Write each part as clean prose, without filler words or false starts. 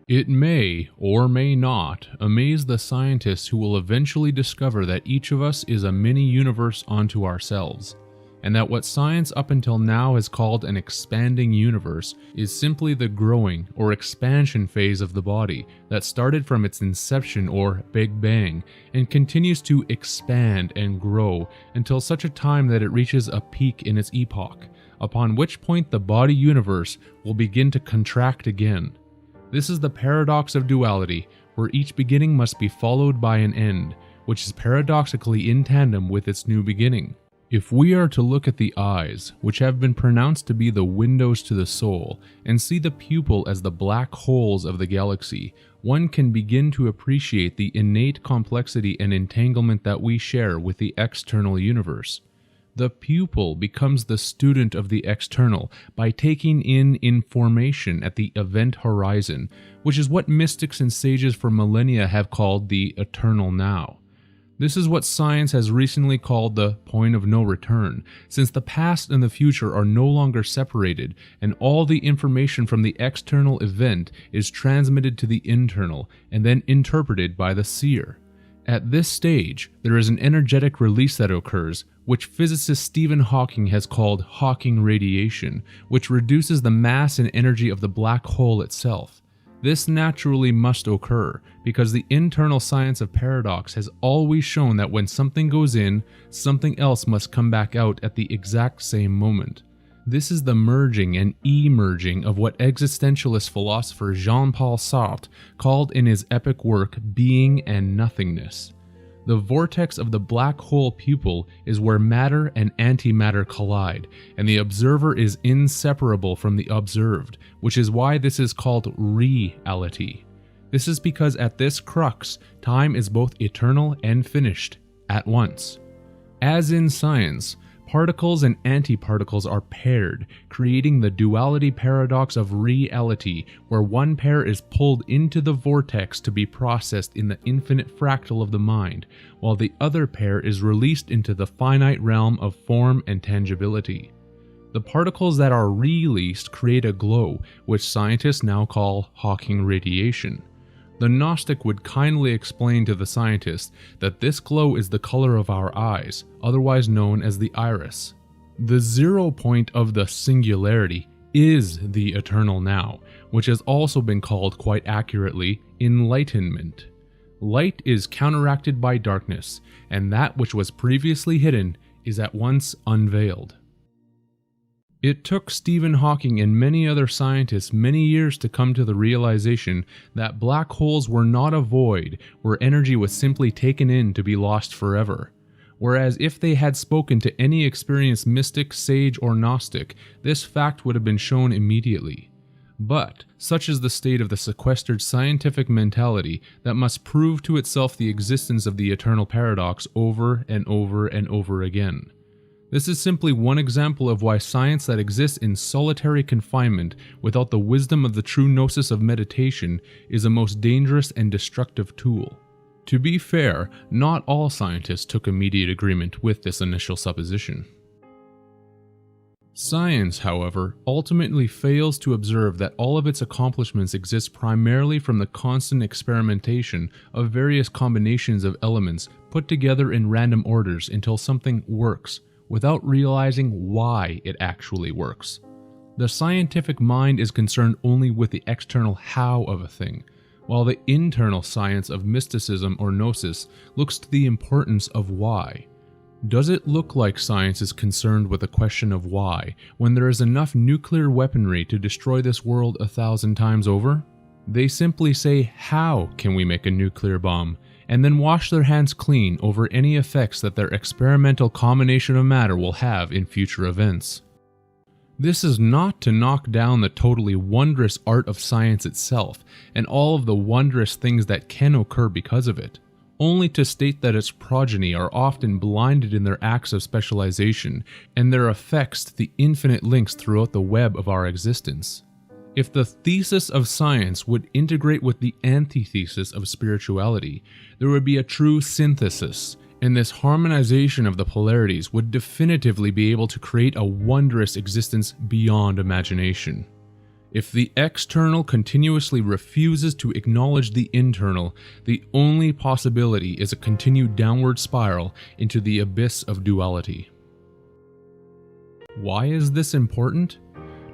It may, or may not, amaze the scientists who will eventually discover that each of us is a mini-universe unto ourselves, and that what science up until now has called an expanding universe is simply the growing or expansion phase of the body that started from its inception or Big Bang and continues to expand and grow until such a time that it reaches a peak in its epoch, upon which point the body universe will begin to contract again. This is the paradox of duality, where each beginning must be followed by an end, which is paradoxically in tandem with its new beginning. If we are to look at the eyes, which have been pronounced to be the windows to the soul, and see the pupil as the black holes of the galaxy, one can begin to appreciate the innate complexity and entanglement that we share with the external universe. The pupil becomes the student of the external by taking in information at the event horizon, which is what mystics and sages for millennia have called the eternal now. This is what science has recently called the point of no return, since the past and the future are no longer separated, and all the information from the external event is transmitted to the internal and then interpreted by the seer. At this stage, there is an energetic release that occurs, which physicist Stephen Hawking has called Hawking radiation, which reduces the mass and energy of the black hole itself. This naturally must occur, because the internal science of paradox has always shown that when something goes in, something else must come back out at the exact same moment. This is the merging and emerging of what existentialist philosopher Jean-Paul Sartre called in his epic work Being and Nothingness. The vortex of the black hole pupil is where matter and antimatter collide, and the observer is inseparable from the observed, which is why this is called reality. This is because at this crux, time is both eternal and finished at once. As in science, particles and antiparticles are paired, creating the duality paradox of reality, where one pair is pulled into the vortex to be processed in the infinite fractal of the mind, while the other pair is released into the finite realm of form and tangibility. The particles that are released create a glow, which scientists now call Hawking radiation. The Gnostic would kindly explain to the scientist that this glow is the color of our eyes, otherwise known as the iris. The 0 point of the singularity is the eternal now, which has also been called quite accurately enlightenment. Light is counteracted by darkness, and that which was previously hidden is at once unveiled. It took Stephen Hawking and many other scientists many years to come to the realization that black holes were not a void where energy was simply taken in to be lost forever. Whereas if they had spoken to any experienced mystic, sage, or Gnostic, this fact would have been shown immediately. But such is the state of the sequestered scientific mentality that must prove to itself the existence of the eternal paradox over and over and over again. This is simply one example of why science that exists in solitary confinement without the wisdom of the true gnosis of meditation is a most dangerous and destructive tool. To be fair, not all scientists took immediate agreement with this initial supposition. Science, however, ultimately fails to observe that all of its accomplishments exist primarily from the constant experimentation of various combinations of elements put together in random orders until something works, without realizing why it actually works. The scientific mind is concerned only with the external how of a thing, while the internal science of mysticism or gnosis looks to the importance of why. Does it look like science is concerned with the question of why, when there is enough nuclear weaponry to destroy this world 1,000 times over? They simply say, how can we make a nuclear bomb? And then wash their hands clean over any effects that their experimental combination of matter will have in future events. This is not to knock down the totally wondrous art of science itself and all of the wondrous things that can occur because of it, only to state that its progeny are often blinded in their acts of specialization and their effects to the infinite links throughout the web of our existence. If the thesis of science would integrate with the antithesis of spirituality, there would be a true synthesis, and this harmonization of the polarities would definitively be able to create a wondrous existence beyond imagination. If the external continuously refuses to acknowledge the internal, the only possibility is a continued downward spiral into the abyss of duality. Why is this important?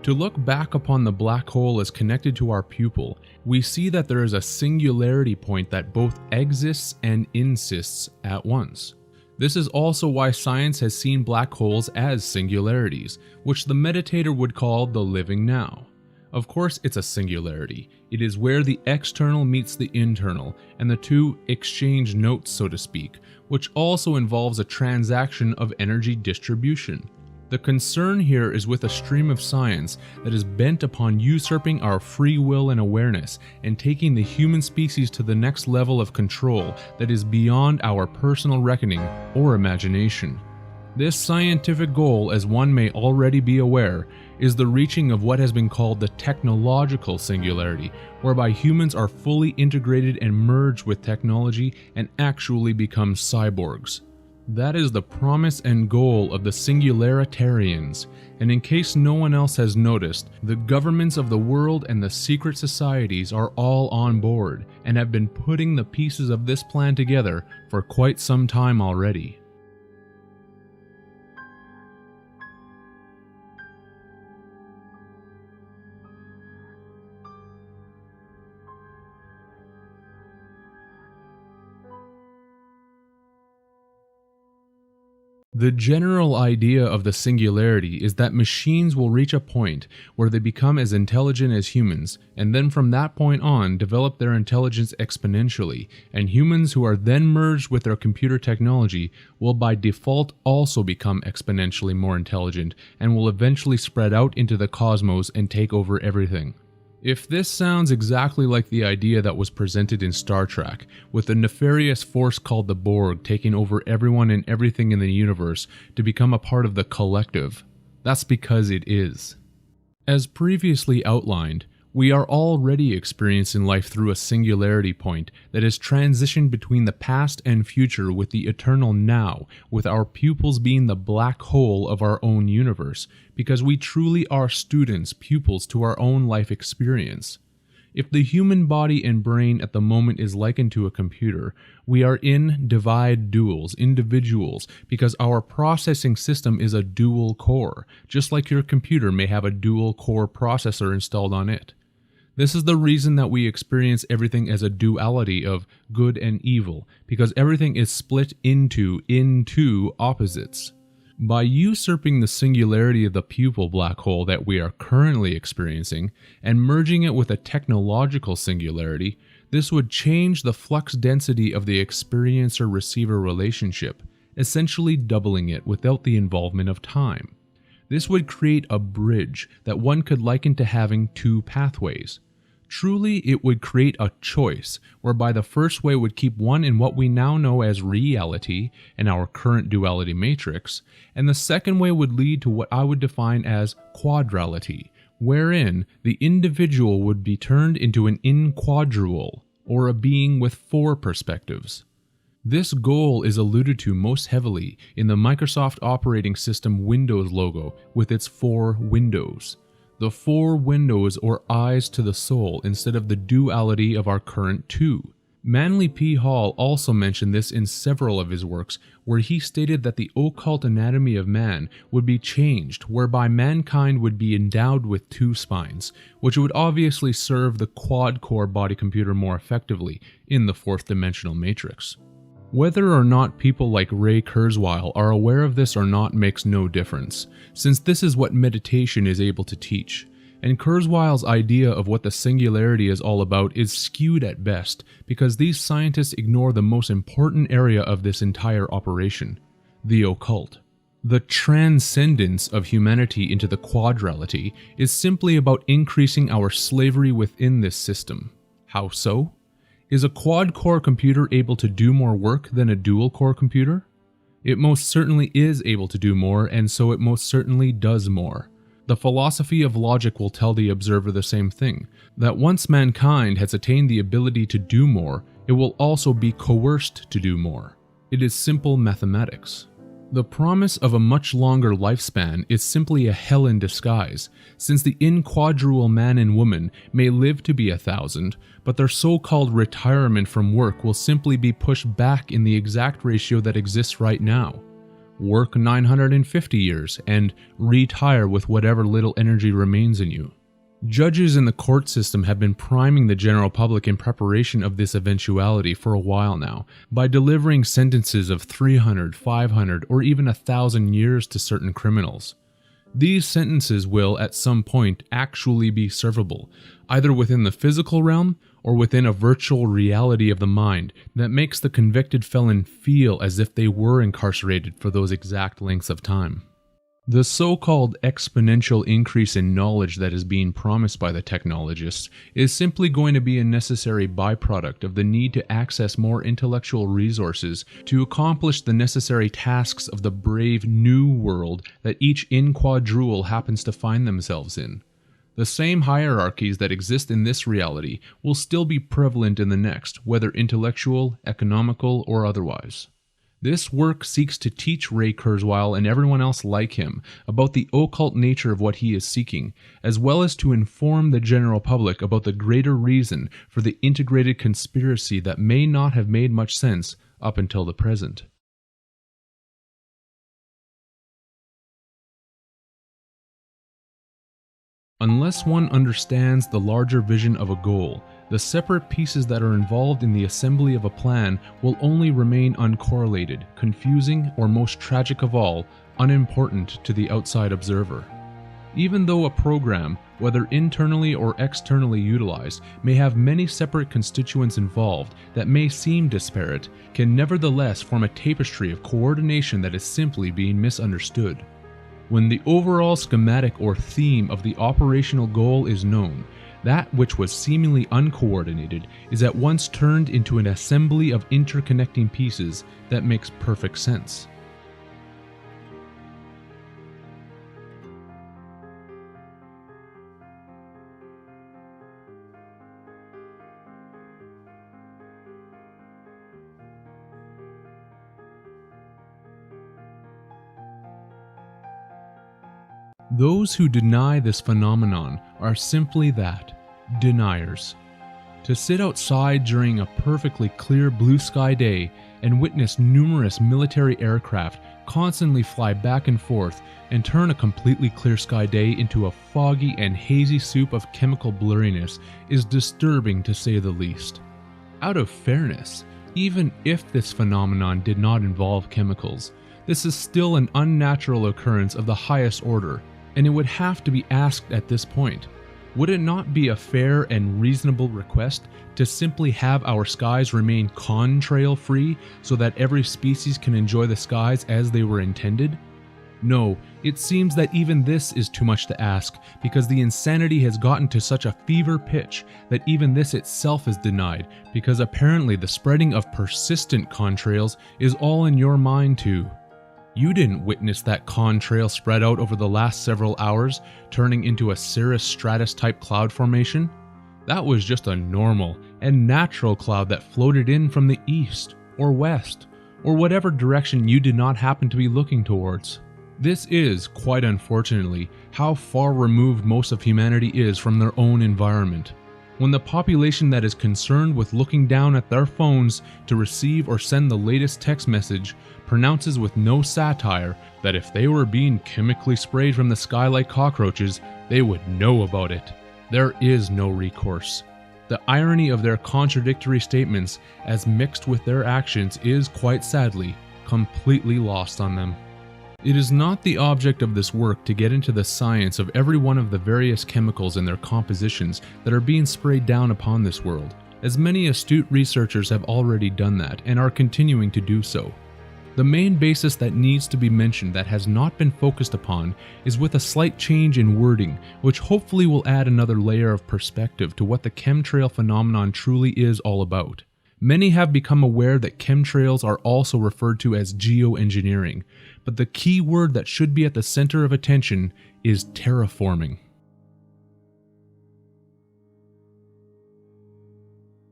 To look back upon the black hole as connected to our pupil, we see that there is a singularity point that both exists and insists at once. This is also why science has seen black holes as singularities, which the meditator would call the living now. Of course, it's a singularity. It is where the external meets the internal, and the two exchange notes, so to speak, which also involves a transaction of energy distribution. The concern here is with a stream of science that is bent upon usurping our free will and awareness and taking the human species to the next level of control that is beyond our personal reckoning or imagination. This scientific goal, as one may already be aware, is the reaching of what has been called the technological singularity, whereby humans are fully integrated and merged with technology and actually become cyborgs. That is the promise and goal of the singularitarians, and in case no one else has noticed, the governments of the world and the secret societies are all on board and have been putting the pieces of this plan together for quite some time already. The general idea of the singularity is that machines will reach a point where they become as intelligent as humans, and then from that point on develop their intelligence exponentially, and humans who are then merged with their computer technology will by default also become exponentially more intelligent and will eventually spread out into the cosmos and take over everything. If this sounds exactly like the idea that was presented in Star Trek, with a nefarious force called the Borg taking over everyone and everything in the universe to become a part of the collective, that's because it is. As previously outlined, we are already experiencing life through a singularity point that is transitioned between the past and future with the eternal now, with our pupils being the black hole of our own universe, because we truly are students, pupils to our own life experience. If the human body and brain at the moment is likened to a computer, we are in divide duals, individuals, because our processing system is a dual core, just like your computer may have a dual core processor installed on it. This is the reason that we experience everything as a duality of good and evil, because everything is split into opposites. By usurping the singularity of the pupil black hole that we are currently experiencing and merging it with a technological singularity, this would change the flux density of the experiencer-receiver relationship, essentially doubling it without the involvement of time. This would create a bridge that one could liken to having two pathways. Truly, it would create a choice, whereby the first way would keep one in what we now know as reality and our current duality matrix, and the second way would lead to what I would define as quadrality, wherein the individual would be turned into an inquadrual, or a being with four perspectives. This goal is alluded to most heavily in the Microsoft operating system Windows logo with its four windows. The four windows or eyes to the soul instead of the duality of our current two. Manly P. Hall also mentioned this in several of his works, where he stated that the occult anatomy of man would be changed, whereby mankind would be endowed with two spines, which would obviously serve the quad-core body computer more effectively in the fourth dimensional matrix. Whether or not people like Ray Kurzweil are aware of this or not makes no difference, since this is what meditation is able to teach. And Kurzweil's idea of what the singularity is all about is skewed at best, because these scientists ignore the most important area of this entire operation, the occult. The transcendence of humanity into the quadrality is simply about increasing our slavery within this system. How so? Is a quad-core computer able to do more work than a dual-core computer? It most certainly is able to do more, and so it most certainly does more. The philosophy of logic will tell the observer the same thing, that once mankind has attained the ability to do more, it will also be coerced to do more. It is simple mathematics. The promise of a much longer lifespan is simply a hell in disguise, since the inquadrual man and woman may live to be 1,000, but their so-called retirement from work will simply be pushed back in the exact ratio that exists right now. Work 950 years and retire with whatever little energy remains in you. Judges in the court system have been priming the general public in preparation of this eventuality for a while now by delivering sentences of 300, 500, or even 1,000 years to certain criminals. These sentences will, at some point, actually be servable, either within the physical realm or within a virtual reality of the mind that makes the convicted felon feel as if they were incarcerated for those exact lengths of time. The so-called exponential increase in knowledge that is being promised by the technologists is simply going to be a necessary byproduct of the need to access more intellectual resources to accomplish the necessary tasks of the brave new world that each inquadrual happens to find themselves in. The same hierarchies that exist in this reality will still be prevalent in the next, whether intellectual, economical, or otherwise. This work seeks to teach Ray Kurzweil and everyone else like him about the occult nature of what he is seeking, as well as to inform the general public about the greater reason for the integrated conspiracy that may not have made much sense up until the present. Unless one understands the larger vision of a goal, the separate pieces that are involved in the assembly of a plan will only remain uncorrelated, confusing, or most tragic of all, unimportant to the outside observer. Even though a program, whether internally or externally utilized, may have many separate constituents involved that may seem disparate, can nevertheless form a tapestry of coordination that is simply being misunderstood. When the overall schematic or theme of the operational goal is known, that which was seemingly uncoordinated is at once turned into an assembly of interconnecting pieces that makes perfect sense. Those who deny this phenomenon are simply that, deniers. To sit outside during a perfectly clear blue sky day and witness numerous military aircraft constantly fly back and forth and turn a completely clear sky day into a foggy and hazy soup of chemical blurriness is disturbing to say the least. Out of fairness, even if this phenomenon did not involve chemicals, this is still an unnatural occurrence of the highest order, and it would have to be asked at this point, would it not be a fair and reasonable request to simply have our skies remain contrail free so that every species can enjoy the skies as they were intended? No, it seems that even this is too much to ask because the insanity has gotten to such a fever pitch that even this itself is denied because apparently the spreading of persistent contrails is all in your mind too. You didn't witness that contrail spread out over the last several hours, turning into a cirrus stratus type cloud formation. That was just a normal and natural cloud that floated in from the east or west, or whatever direction you did not happen to be looking towards. This is, quite unfortunately, how far removed most of humanity is from their own environment. When the population that is concerned with looking down at their phones to receive or send the latest text message pronounces with no satire that if they were being chemically sprayed from the sky like cockroaches, they would know about it, there is no recourse. The irony of their contradictory statements as mixed with their actions is, quite sadly, completely lost on them. It is not the object of this work to get into the science of every one of the various chemicals and their compositions that are being sprayed down upon this world, as many astute researchers have already done that and are continuing to do so. The main basis that needs to be mentioned that has not been focused upon is with a slight change in wording, which hopefully will add another layer of perspective to what the chemtrail phenomenon truly is all about. Many have become aware that chemtrails are also referred to as geoengineering, but the key word that should be at the center of attention is terraforming.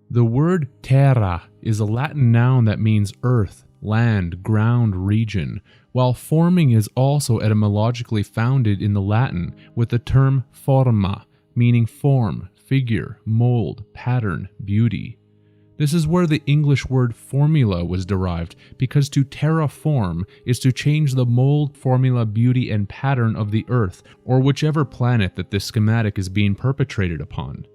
The word terra is a Latin noun that means earth, land, ground, region, while forming is also etymologically founded in the Latin with the term forma, meaning form, figure, mold, pattern, beauty. This is where the English word formula was derived, because to terraform is to change the mold, formula, beauty, and pattern of the Earth, or whichever planet that this schematic is being perpetrated upon.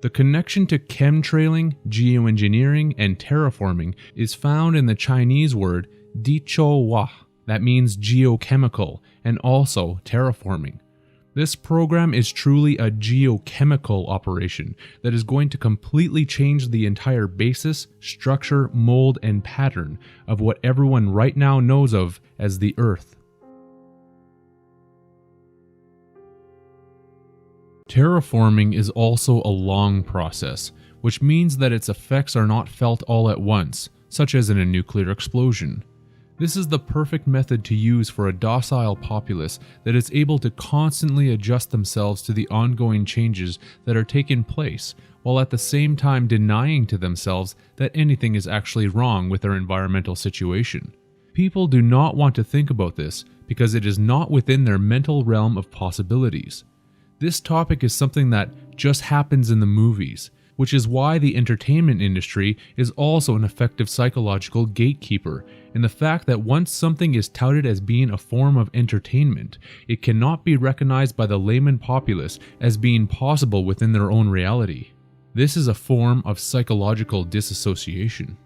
The connection to chemtrailing, geoengineering, and terraforming is found in the Chinese word dichouwa, that means geochemical, and also terraforming. This program is truly a geochemical operation that is going to completely change the entire basis, structure, mold, and pattern of what everyone right now knows of as the Earth. Terraforming is also a long process, which means that its effects are not felt all at once, such as in a nuclear explosion. This is the perfect method to use for a docile populace that is able to constantly adjust themselves to the ongoing changes that are taking place, while at the same time denying to themselves that anything is actually wrong with their environmental situation. People do not want to think about this because it is not within their mental realm of possibilities. This topic is something that just happens in the movies, which is why the entertainment industry is also an effective psychological gatekeeper in the fact that once something is touted as being a form of entertainment, it cannot be recognized by the layman populace as being possible within their own reality. This is a form of psychological disassociation.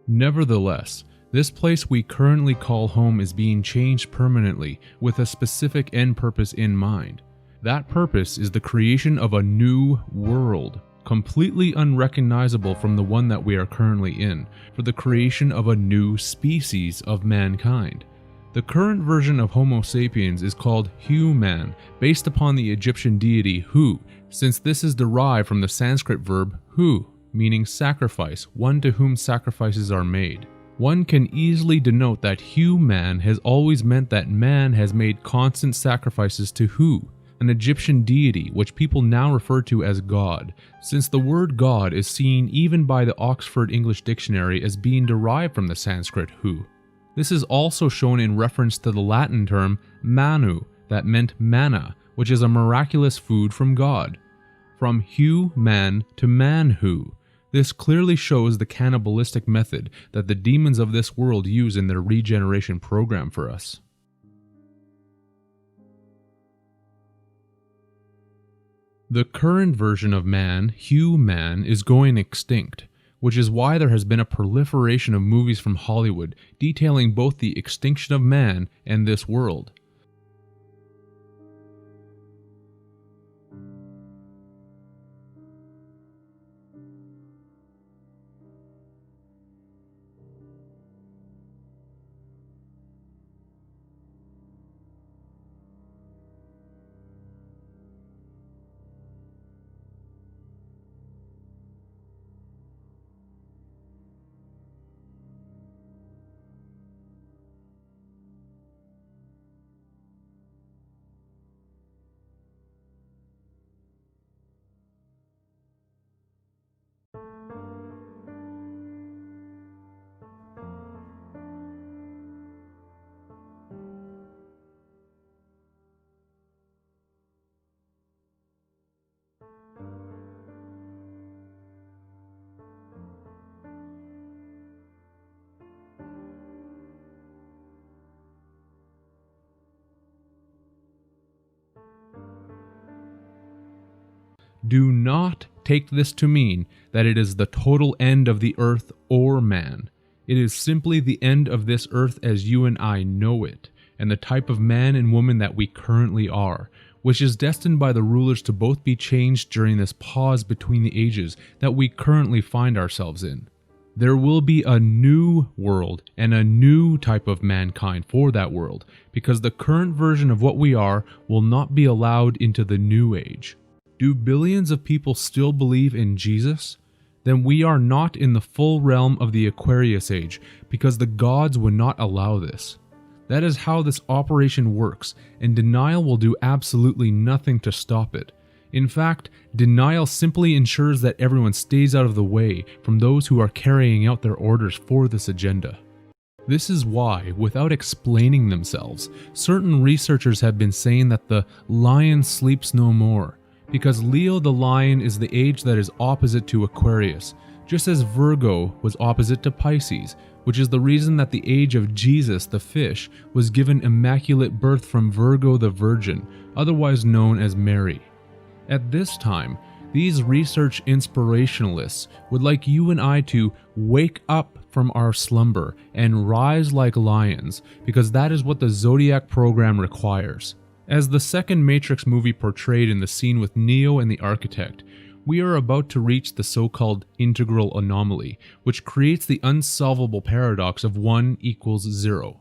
Nevertheless, this place we currently call home is being changed permanently with a specific end purpose in mind. That purpose is the creation of a new world, completely unrecognizable from the one that we are currently in, for the creation of a new species of mankind. The current version of Homo sapiens is called human, based upon the Egyptian deity Hu, since this is derived from the Sanskrit verb hu, meaning sacrifice, one to whom sacrifices are made. One can easily denote that human has always meant that man has made constant sacrifices to Hu, an Egyptian deity which people now refer to as God, since the word God is seen even by the Oxford English Dictionary as being derived from the Sanskrit Hu. This is also shown in reference to the Latin term manu, that meant manna, which is a miraculous food from God. From human to manhu. This clearly shows the cannibalistic method that the demons of this world use in their regeneration program for us. The current version of man, human, is going extinct, which is why there has been a proliferation of movies from Hollywood detailing both the extinction of man and this world. Do not take this to mean that it is the total end of the earth or man. It is simply the end of this earth as you and I know it, and the type of man and woman that we currently are, which is destined by the rulers to both be changed during this pause between the ages that we currently find ourselves in. There will be a new world and a new type of mankind for that world, because the current version of what we are will not be allowed into the new age. Do billions of people still believe in Jesus? Then we are not in the full realm of the Aquarius age, because the gods would not allow this. That is how this operation works, and denial will do absolutely nothing to stop it. In fact, denial simply ensures that everyone stays out of the way from those who are carrying out their orders for this agenda. This is why, without explaining themselves, certain researchers have been saying that the lion sleeps no more, because Leo the lion is the age that is opposite to Aquarius, just as Virgo was opposite to Pisces, which is the reason that the age of Jesus the fish was given immaculate birth from Virgo the Virgin, otherwise known as Mary. At this time, these research inspirationalists would like you and I to wake up from our slumber and rise like lions, because that is what the Zodiac program requires. As the second Matrix movie portrayed in the scene with Neo and the Architect, we are about to reach the so-called integral anomaly, which creates the unsolvable paradox of 1 equals 0.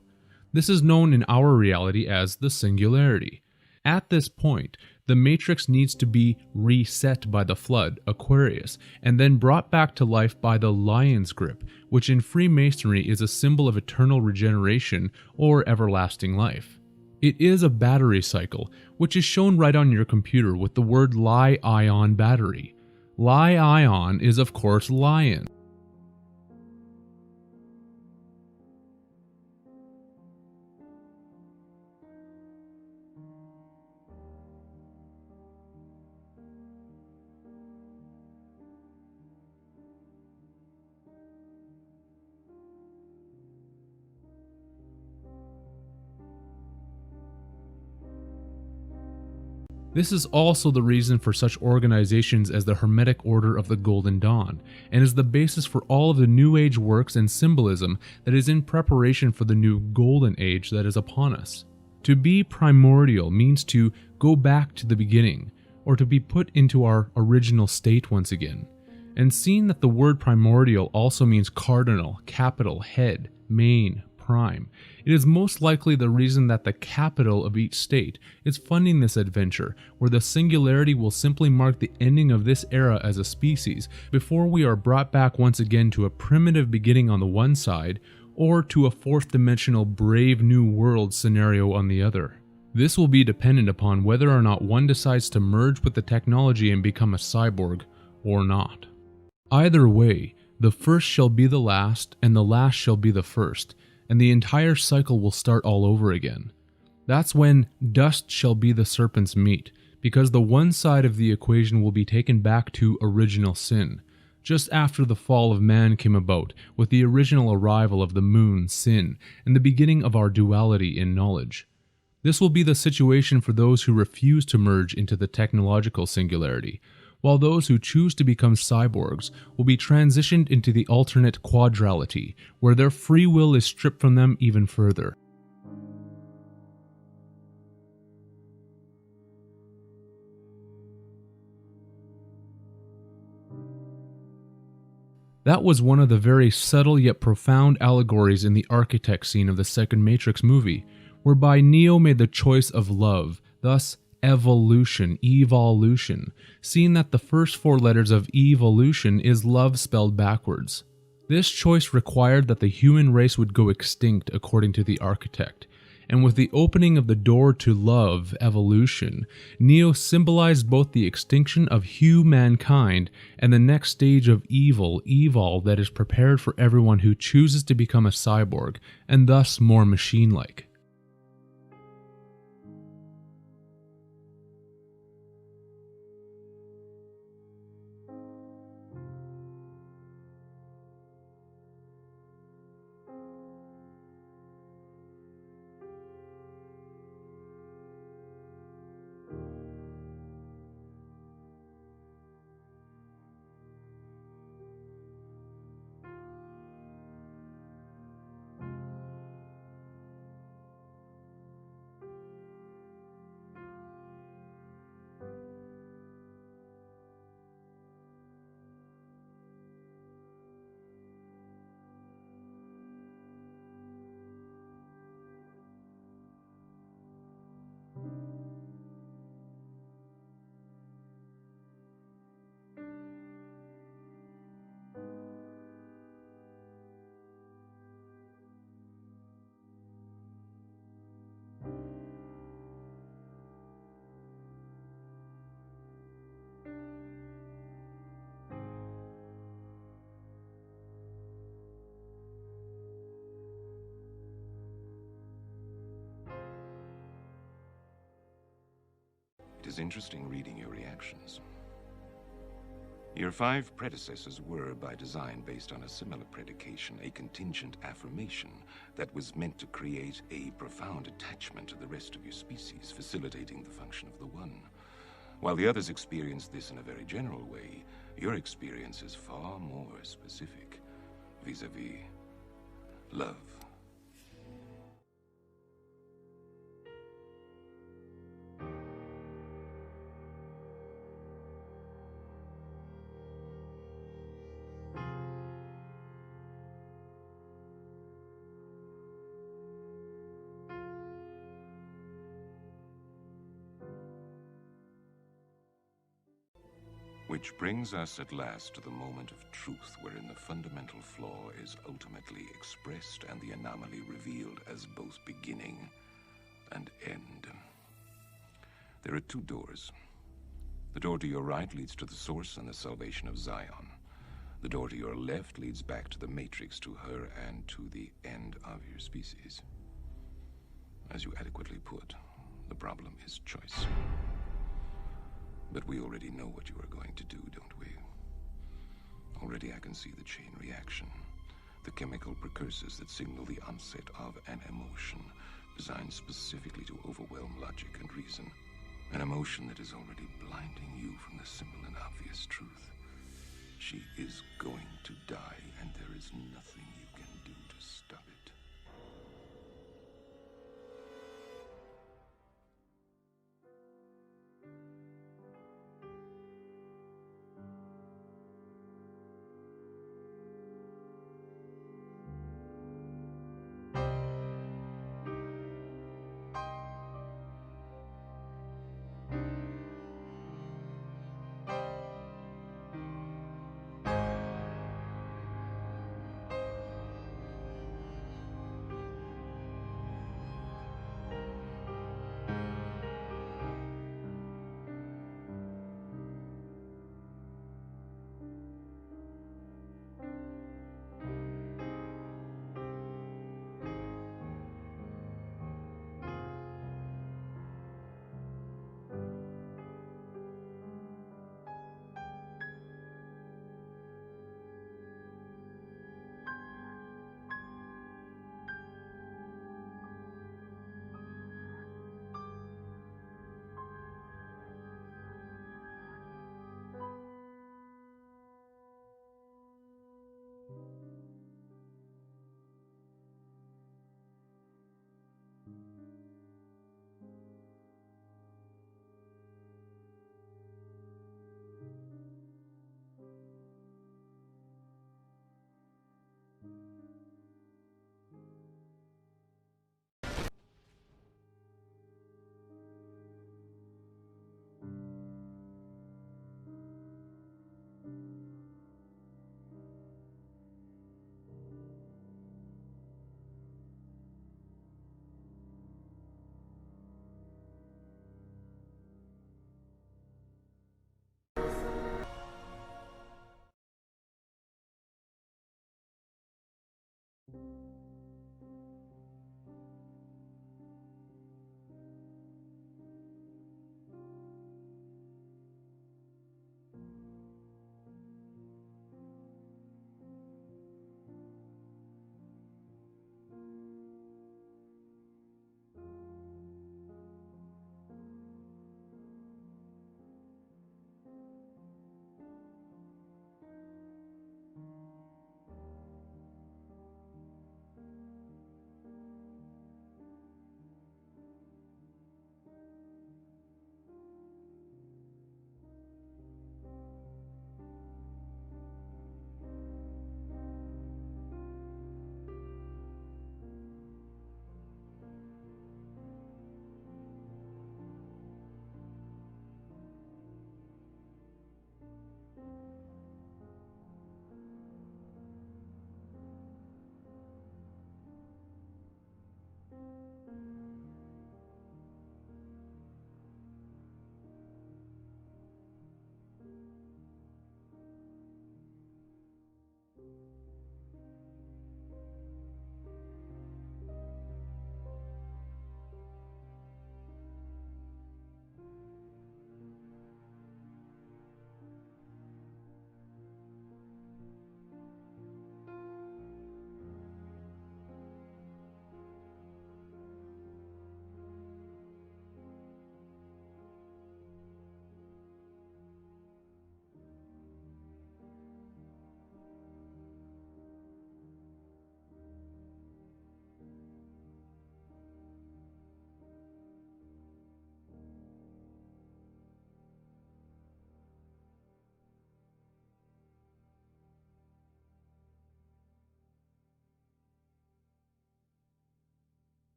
This is known in our reality as the singularity. At this point, the Matrix needs to be reset by the flood, Aquarius, and then brought back to life by the lion's grip, which in Freemasonry is a symbol of eternal regeneration or everlasting life. It is a battery cycle, which is shown right on your computer with the word Li-ion battery. Li-ion is of course lion. This is also the reason for such organizations as the Hermetic Order of the Golden Dawn, and is the basis for all of the New Age works and symbolism that is in preparation for the new Golden Age that is upon us. To be primordial means to go back to the beginning, or to be put into our original state once again. And seeing that the word primordial also means cardinal, capital, head, main, prime, it is most likely the reason that the capital of each state is funding this adventure, where the singularity will simply mark the ending of this era as a species before we are brought back once again to a primitive beginning on the one side, or to a fourth dimensional brave new world scenario on the other. This will be dependent upon whether or not one decides to merge with the technology and become a cyborg, or not. Either way, the first shall be the last, and the last shall be the first, and the entire cycle will start all over again. That's when dust shall be the serpent's meat, because the one side of the equation will be taken back to original sin, just after the fall of man came about with the original arrival of the moon, sin, and the beginning of our duality in knowledge. This will be the situation for those who refuse to merge into the technological singularity, while those who choose to become cyborgs will be transitioned into the alternate quadrality, where their free will is stripped from them even further. That was one of the very subtle yet profound allegories in the Architect scene of the second Matrix movie, whereby Neo made the choice of love, thus evolution, seeing that the first 4 letters of evolution is love spelled backwards. This choice required that the human race would go extinct according to the Architect, and with the opening of the door to love, evolution, Neo symbolized both the extinction of humankind and the next stage of evil, that is prepared for everyone who chooses to become a cyborg, and thus more machine-like. is interesting reading your reactions. Your 5 predecessors were, by design, based on a similar predication, a contingent affirmation that was meant to create a profound attachment to the rest of your species, facilitating the function of the One. While the others experienced this in a very general way, your experience is far more specific, vis-a-vis love. Which brings us at last to the moment of truth, wherein the fundamental flaw is ultimately expressed and the anomaly revealed as both beginning and end. There are 2 doors. The door to your right leads to the source and the salvation of Zion. The door to your left leads back to the Matrix, to her, and to the end of your species. As you adequately put, the problem is choice. But we already know what you are going to do, don't we? Already I can see the chain reaction, the chemical precursors that signal the onset of an emotion designed specifically to overwhelm logic and reason. An emotion that is already blinding you from the simple and obvious truth. She is going to die, and there is nothing you can do to stop it.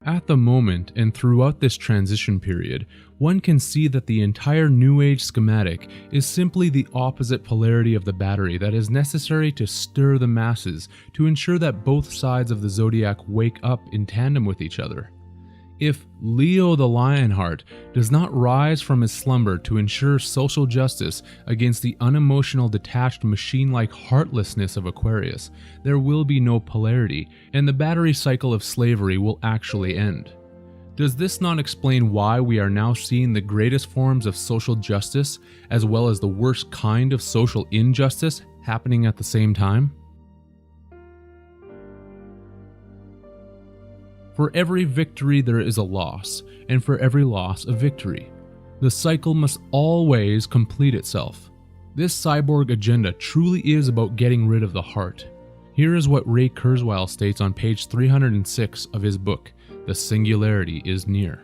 At the moment and throughout this transition period, one can see that the entire New Age schematic is simply the opposite polarity of the battery that is necessary to stir the masses to ensure that both sides of the zodiac wake up in tandem with each other. If Leo the Lionheart does not rise from his slumber to ensure social justice against the unemotional, detached, machine-like heartlessness of Aquarius, there will be no polarity, and the battery cycle of slavery will actually end. Does this not explain why we are now seeing the greatest forms of social justice, as well as the worst kind of social injustice, happening at the same time? For every victory there is a loss, and for every loss a victory. The cycle must always complete itself. This cyborg agenda truly is about getting rid of the heart. Here is what Ray Kurzweil states on page 306 of his book, The Singularity is Near.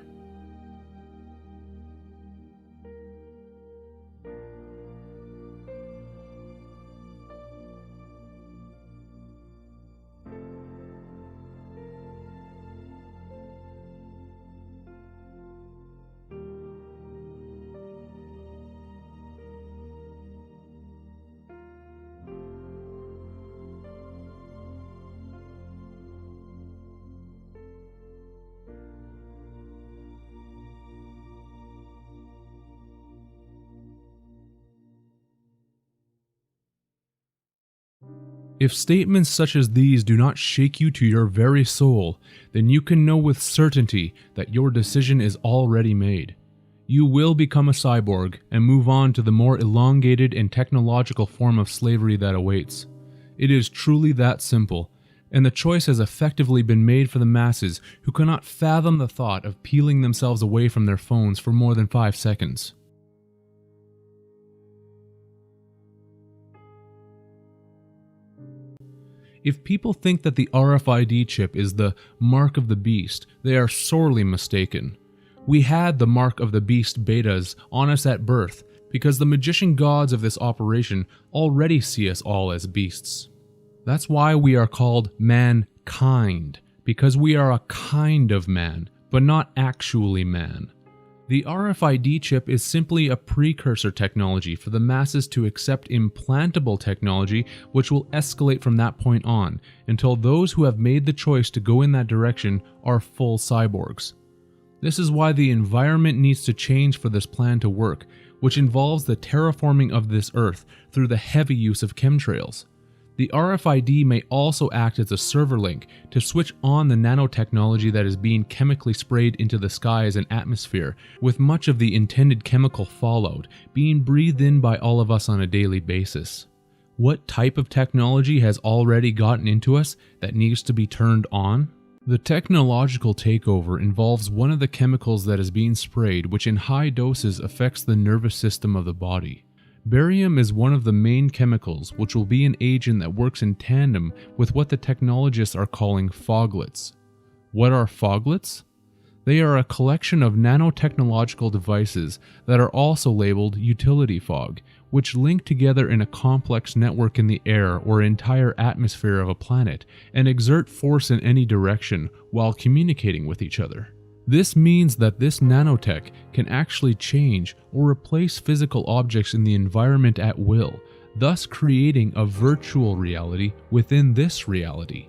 If statements such as these do not shake you to your very soul, then you can know with certainty that your decision is already made. You will become a cyborg and move on to the more elongated and technological form of slavery that awaits. It is truly that simple, and the choice has effectively been made for the masses who cannot fathom the thought of peeling themselves away from their phones for more than 5 seconds. If people think that the RFID chip is the mark of the beast, they are sorely mistaken. We had the mark of the beast betas on us at birth because the magician gods of this operation already see us all as beasts. That's why we are called mankind, because we are a kind of man, but not actually man. The RFID chip is simply a precursor technology for the masses to accept implantable technology, which will escalate from that point on, until those who have made the choice to go in that direction are full cyborgs. This is why the environment needs to change for this plan to work, which involves the terraforming of this Earth through the heavy use of chemtrails. The RFID may also act as a server link to switch on the nanotechnology that is being chemically sprayed into the skies and atmosphere, with much of the intended chemical fallout being breathed in by all of us on a daily basis. What type of technology has already gotten into us that needs to be turned on? The technological takeover involves one of the chemicals that is being sprayed, which in high doses affects the nervous system of the body. Barium is one of the main chemicals, which will be an agent that works in tandem with what the technologists are calling foglets. What are foglets? They are a collection of nanotechnological devices that are also labeled utility fog, which link together in a complex network in the air or entire atmosphere of a planet and exert force in any direction while communicating with each other. This means that this nanotech can actually change or replace physical objects in the environment at will, thus creating a virtual reality within this reality.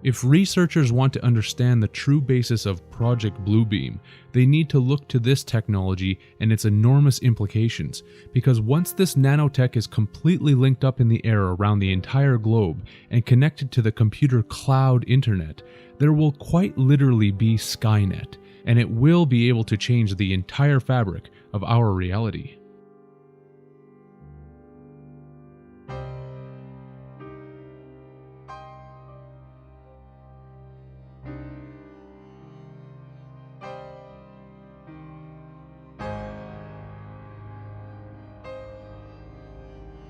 If researchers want to understand the true basis of Project Bluebeam, they need to look to this technology and its enormous implications, because once this nanotech is completely linked up in the air around the entire globe and connected to the computer cloud internet, there will quite literally be Skynet, and it will be able to change the entire fabric of our reality.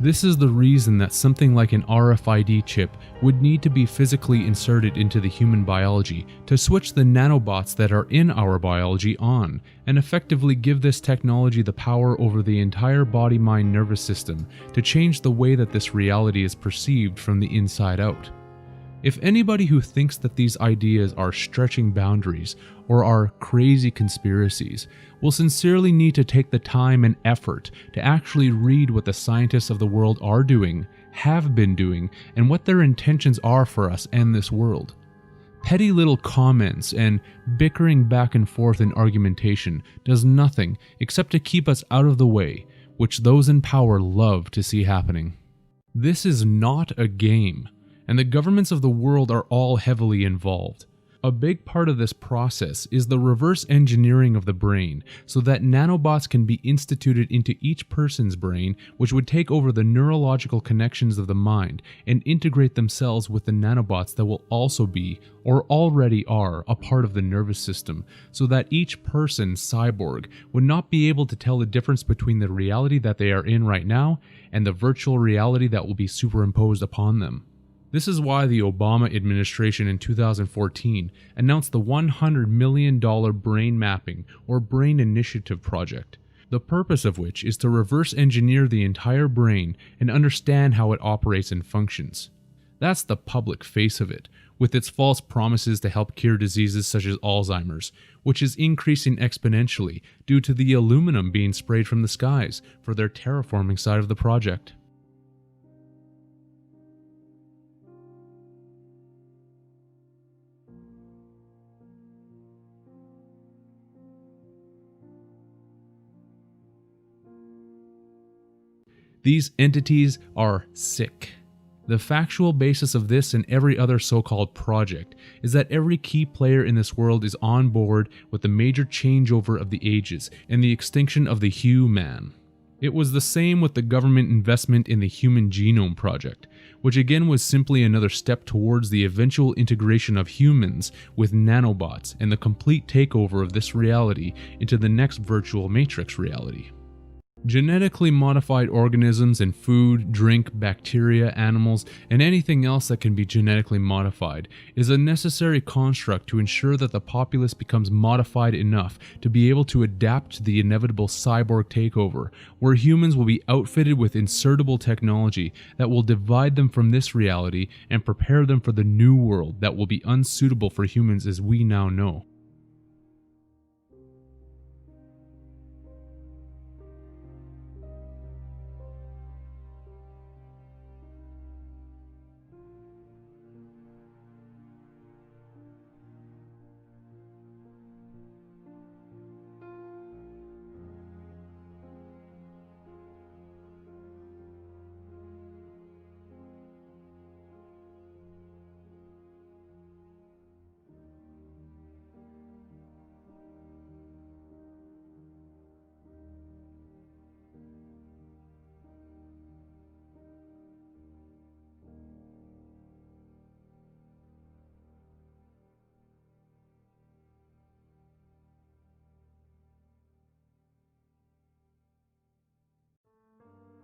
This is the reason that something like an RFID chip would need to be physically inserted into the human biology to switch the nanobots that are in our biology on, and effectively give this technology the power over the entire body-mind nervous system to change the way that this reality is perceived from the inside out. If anybody who thinks that these ideas are stretching boundaries or are crazy conspiracies will sincerely need to take the time and effort to actually read what the scientists of the world are doing, have been doing, and what their intentions are for us and this world. Petty little comments and bickering back and forth in argumentation does nothing except to keep us out of the way, which those in power love to see happening. This is not a game, and the governments of the world are all heavily involved. A big part of this process is the reverse engineering of the brain so that nanobots can be instituted into each person's brain, which would take over the neurological connections of the mind and integrate themselves with the nanobots that will also be, or already are, a part of the nervous system, so that each person, cyborg, would not be able to tell the difference between the reality that they are in right now and the virtual reality that will be superimposed upon them. This is why the Obama administration in 2014 announced the $100 million Brain Mapping or Brain Initiative project, the purpose of which is to reverse engineer the entire brain and understand how it operates and functions. That's the public face of it, with its false promises to help cure diseases such as Alzheimer's, which is increasing exponentially due to the aluminum being sprayed from the skies for their terraforming side of the project. These entities are sick. The factual basis of this and every other so-called project is that every key player in this world is on board with the major changeover of the ages and the extinction of the human. It was the same with the government investment in the Human Genome Project, which again was simply another step towards the eventual integration of humans with nanobots and the complete takeover of this reality into the next virtual matrix reality. Genetically modified organisms in food, drink, bacteria, animals, and anything else that can be genetically modified is a necessary construct to ensure that the populace becomes modified enough to be able to adapt to the inevitable cyborg takeover, where humans will be outfitted with insertable technology that will divide them from this reality and prepare them for the new world that will be unsuitable for humans as we now know.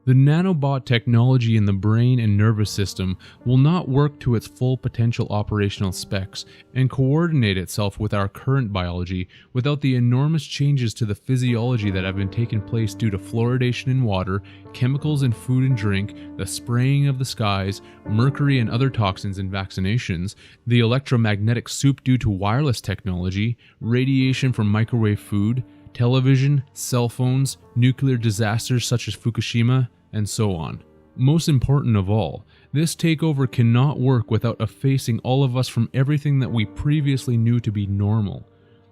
The nanobot technology in the brain and nervous system will not work to its full potential operational specs and coordinate itself with our current biology without the enormous changes to the physiology that have been taking place due to fluoridation in water, chemicals in food and drink, the spraying of the skies, mercury and other toxins in vaccinations, the electromagnetic soup due to wireless technology, radiation from microwave food, television, cell phones, nuclear disasters such as Fukushima, and so on. Most important of all, this takeover cannot work without effacing all of us from everything that we previously knew to be normal.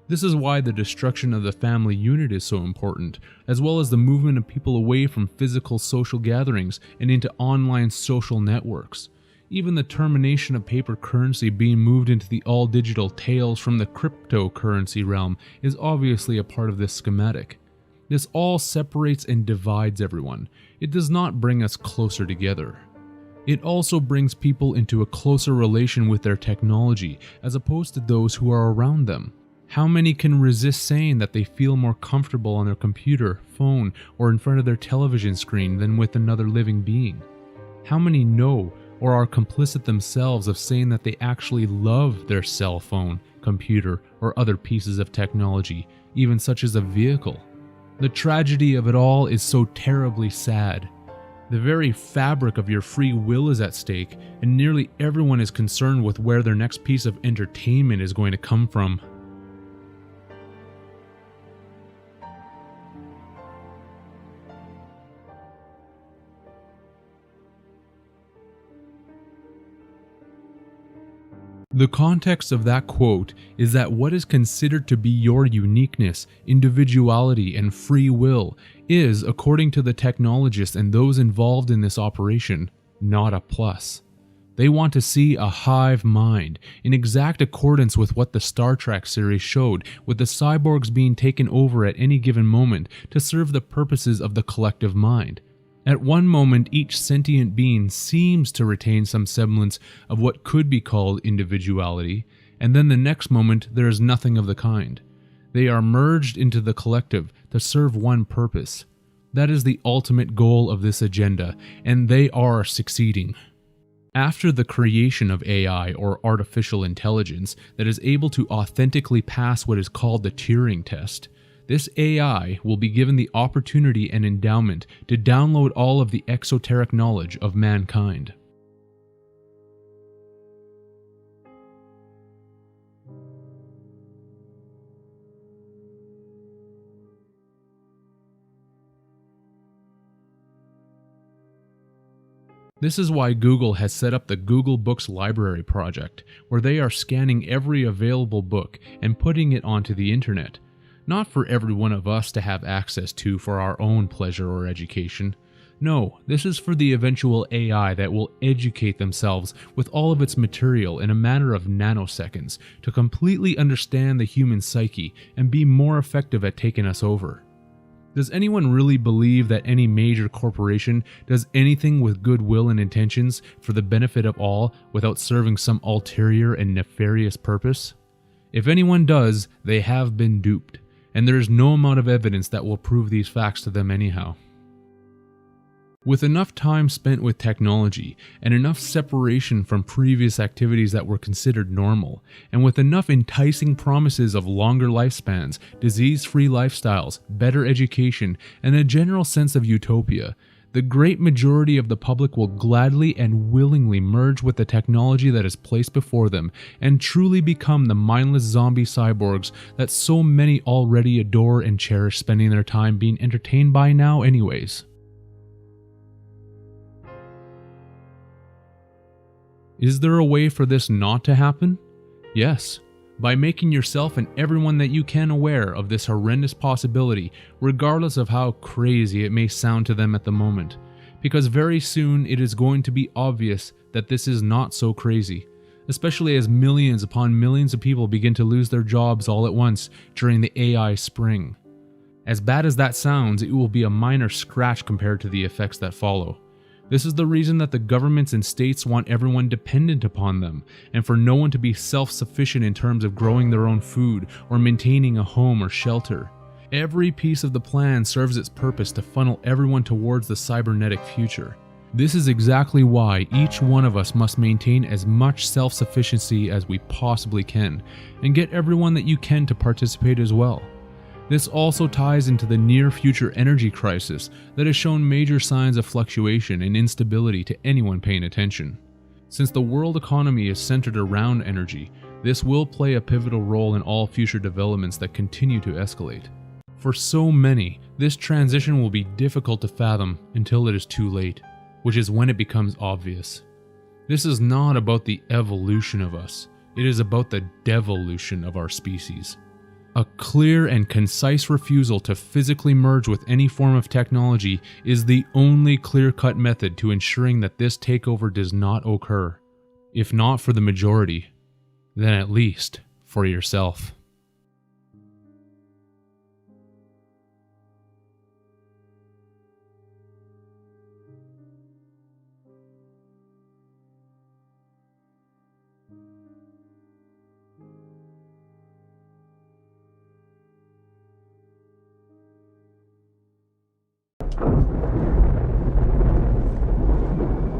This is why the destruction of the family unit is so important, as well as the movement of people away from physical social gatherings and into online social networks. Even the termination of paper currency being moved into the all-digital Tales from the cryptocurrency realm is obviously a part of this schematic. This all separates and divides everyone. It does not bring us closer together. It also brings people into a closer relation with their technology as opposed to those who are around them. How many can resist saying that they feel more comfortable on their computer, phone, or in front of their television screen than with another living being? How many know or are complicit themselves of saying that they actually love their cell phone, computer, or other pieces of technology, even such as a vehicle? The tragedy of it all is so terribly sad. The very fabric of your free will is at stake, and nearly everyone is concerned with where their next piece of entertainment is going to come from. The context of that quote is that what is considered to be your uniqueness, individuality, and free will is, according to the technologists and those involved in this operation, not a plus. They want to see a hive mind, in exact accordance with what the Star Trek series showed, with the cyborgs being taken over at any given moment to serve the purposes of the collective mind. At one moment, each sentient being seems to retain some semblance of what could be called individuality, and then the next moment there is nothing of the kind. They are merged into the collective to serve one purpose. That is the ultimate goal of this agenda, and they are succeeding. After the creation of AI, or artificial intelligence, that is able to authentically pass what is called the Turing test, this AI will be given the opportunity and endowment to download all of the exoteric knowledge of mankind. This is why Google has set up the Google Books Library project, where they are scanning every available book and putting it onto the internet. Not for every one of us to have access to for our own pleasure or education. No, this is for the eventual AI that will educate themselves with all of its material in a matter of nanoseconds to completely understand the human psyche and be more effective at taking us over. Does anyone really believe that any major corporation does anything with goodwill and intentions for the benefit of all without serving some ulterior and nefarious purpose? If anyone does, they have been duped. And there is no amount of evidence that will prove these facts to them anyhow. With enough time spent with technology, and enough separation from previous activities that were considered normal, and with enough enticing promises of longer lifespans, disease-free lifestyles, better education, and a general sense of utopia, the great majority of the public will gladly and willingly merge with the technology that is placed before them and truly become the mindless zombie cyborgs that so many already adore and cherish spending their time being entertained by now anyways. Is there a way for this not to happen? Yes. By making yourself and everyone that you can aware of this horrendous possibility, regardless of how crazy it may sound to them at the moment. Because very soon it is going to be obvious that this is not so crazy, especially as millions upon millions of people begin to lose their jobs all at once during the AI spring. As bad as that sounds, it will be a minor scratch compared to the effects that follow. This is the reason that the governments and states want everyone dependent upon them, and for no one to be self-sufficient in terms of growing their own food or maintaining a home or shelter. Every piece of the plan serves its purpose to funnel everyone towards the cybernetic future. This is exactly why each one of us must maintain as much self-sufficiency as we possibly can, and get everyone that you can to participate as well. This also ties into the near-future energy crisis that has shown major signs of fluctuation and instability to anyone paying attention. Since the world economy is centered around energy, this will play a pivotal role in all future developments that continue to escalate. For so many, this transition will be difficult to fathom until it is too late, which is when it becomes obvious. This is not about the evolution of us, it is about the devolution of our species. A clear and concise refusal to physically merge with any form of technology is the only clear-cut method to ensuring that this takeover does not occur. If not for the majority, then at least for yourself.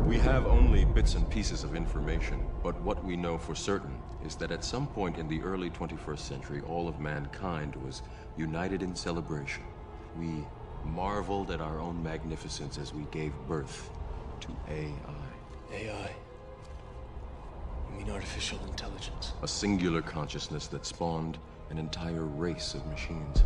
We have only bits and pieces of information, but what we know for certain is that at some point in the early 21st century, all of mankind was united in celebration. We marveled at our own magnificence as we gave birth to AI. AI? You mean artificial intelligence? A singular consciousness that spawned an entire race of machines.